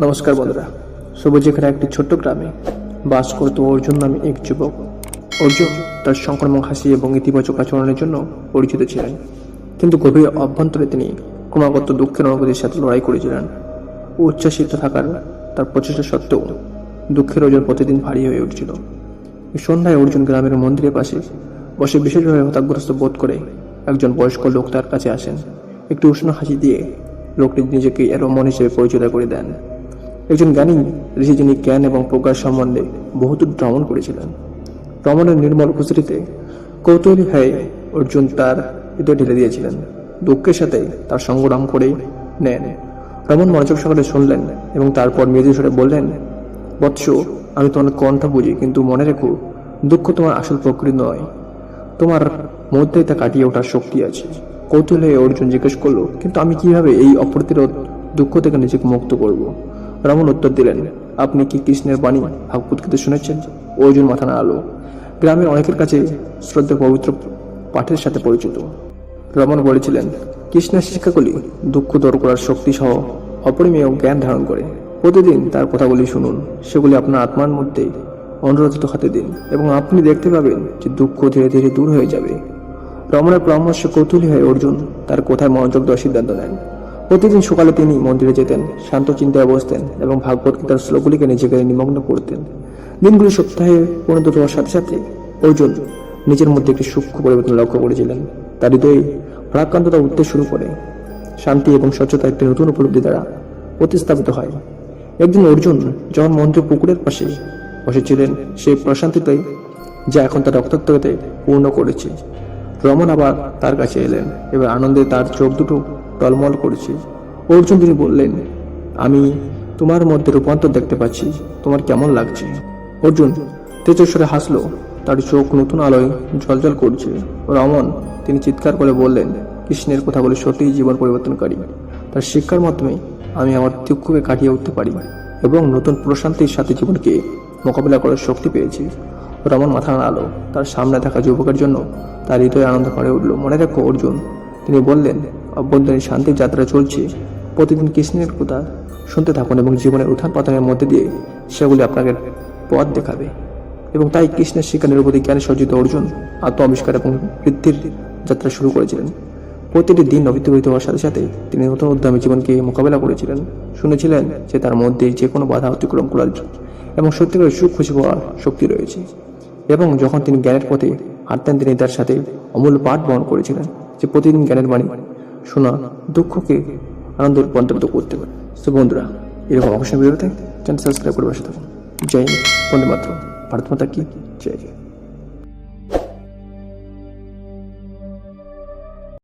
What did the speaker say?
নমস্কার বন্ধুরা, সবুজেখানে একটি ছোট্ট গ্রামে বাস করত অর্জুন নামে এক যুবক। অর্জুন তার সংক্রামক হাসি এবং ইতিবাচক আচরণের জন্য পরিচিত ছিলেন, কিন্তু গভীর অভ্যন্তরে তিনি ক্রমাগত দুঃখের অনুভূতির সাথে লড়াই করেছিলেন। উচ্ছ্বাসিত থাকার তার প্রচেষ্টা সত্ত্বেও দুঃখের ওজন প্রতিদিন ভারী হয়ে উঠছিল। সন্ধ্যায় অর্জুন গ্রামের মন্দিরের পাশে বসে বিশেষভাবে হতাগ্রস্ত বোধ করে একজন বয়স্ক লোক তার কাছে আসেন। একটু উষ্ণ হাসি দিয়ে লোকটি নিজেকে রমণ হিসেবে পরিচয় করে দেন। একজন জ্ঞানী ঋষি, যিনি জ্ঞান এবং প্রজ্ঞার সম্বন্ধে বহুদূর ভ্রমণ করেছিলেন। ভ্রমণের নির্মল উপস্থিতিতে কৌতূহলী হয়ে অর্জুন তার হৃদয় ঢেলে দিয়েছিলেন। দুঃখের সাথে তার সংগ্রাম করে নেন। রমণ মনোযোগ সহকারে শুনলেন এবং তারপর মৃদু স্বরে বললেন, বৎস, আমি তোমার কণ্ঠ বুঝি, কিন্তু মনে রেখো, দুঃখ তোমার আসল প্রকৃতি নয়, তোমার মধ্যে তা কাটিয়ে ওঠার শক্তি আছে। কৌতূহল হয়ে অর্জুন জিজ্ঞেস করলো, কিন্তু আমি কিভাবে এই অপ্রতিরোধ দুঃখ থেকে নিজেকে মুক্ত করব? রমণ উত্তর দিলেন, আপনি কি কৃষ্ণের বাণী ভাগবত গীতা শুনেছেন? অর্জুন মাথা নাড়ালো। গ্রামের অনেকের কাছে শ্রদ্ধা পবিত্র পাঠের সাথে পরিচিত। রমণ বলেছিলেন, কৃষ্ণের শিক্ষাগুলি দুঃখ দূর করার শক্তি সহ অপরিমেয় জ্ঞান ধারণ করে। প্রতিদিন তার কথাগুলি শুনুন, সেগুলি আপনার আত্মার মধ্যে অনুরোধিত হতে দিন এবং আপনি দেখতে পাবেন যে দুঃখ ধীরে ধীরে দূর হয়ে যাবে। রমণের পরামর্শ কৌতূহলী হয়ে অর্জুন তার কথায় মনোযোগ দেওয়ার সিদ্ধান্ত নেন। প্রতিদিন সকালে তিনি মন্দিরে যেতেন, শান্ত চিন্তায় বসতেন এবং ভাগবত গীতার শ্লোকগুলিকে নিজেকে নিমগ্ন করতেন। দিনগুলি সপ্তাহে পরিণত হওয়ার সাথে সাথে অর্জুন নিজের মধ্যে একটি সূক্ষ্ম পরিবর্তন লক্ষ্য করেছিলেন। তার হৃদয়ে ভারাক্রান্ততা উঠতে শুরু করে। শান্তি এবং স্বচ্ছতা একটি নতুন উপলব্ধি দ্বারা প্রতিস্থাপিত হয়। একদিন অর্জুন যখন মন্দির পুকুরের পাশে বসেছিলেন, সেই প্রশান্তিতে যা এখন তার রক্তাক্তকে পূর্ণ করেছে। রমণ আবার তার কাছে এলেন এবং আনন্দে তার চোখ দুটো টলমল করেছে। অর্জুন, তিনি বললেন, আমি তোমার মধ্যে রূপান্তর দেখতে পাচ্ছি, তোমার কেমন লাগছে? অর্জুন তেজস্বরে হাসলো, তার চোখ নতুন আলোয় জ্বলজ্বল করছে। রমণ তিনি চিৎকার করে বললেন, কৃষ্ণের কথাগুলি সত্যিই জীবন পরিবর্তনকারী। তার শিক্ষার মাধ্যমে আমি আমার দুঃখকে কাটিয়ে উঠতে পারি এবং নতুন প্রশান্তির সাথে জীবনকে মোকাবিলা করার শক্তি পেয়েছি। রমণ মাথা নাড়ালো। তার সামনে থাকা যুবকের জন্য তার হৃদয় আনন্দ করে উঠল। মনে রাখো অর্জুন, তিনি বললেন, অভ্যন্তরীণ শান্তির যাত্রা চলছে। প্রতিদিন কৃষ্ণের কথা শুনতে থাকুন এবং জীবনের উত্থান পতনের মধ্যে দিয়ে সেগুলি আপনাকে পথ দেখাবে। এবং তাই কৃষ্ণের শিক্ষা নিরবধি জ্ঞানে সজ্জিত অর্জুন আত্ম আবিষ্কার এবং বৃদ্ধির যাত্রা শুরু করেছিলেন। প্রতিটি দিন অতিবাহিত হওয়ার সাথে সাথে তিনি নতুন উদ্যমী জীবনকে মোকাবেলা করেছিলেন। শুনেছিলেন যে তার মধ্যে যে কোনো বাধা অতিক্রম করার এবং সত্যিকারের সুখ খুশি হওয়ার শক্তি রয়েছে। এবং যখন তিনি জ্ঞানের পথে হাঁটতেন, তিনি তার সাথে অমূল্য পাঠ বহন করেছিলেন, যে প্রতিদিন জ্ঞানের বাণী শোনা দুঃখকে আনন্দে রূপান্তরিত করতে পারে। তো বন্ধুরা, এরকম অবশ্যই ভিডিওতে চ্যানেল সাবস্ক্রাইব করে বসে থাকুন। জয় হিন্দ, বন্দে মাতরম, ভারত মাতা কি জয়।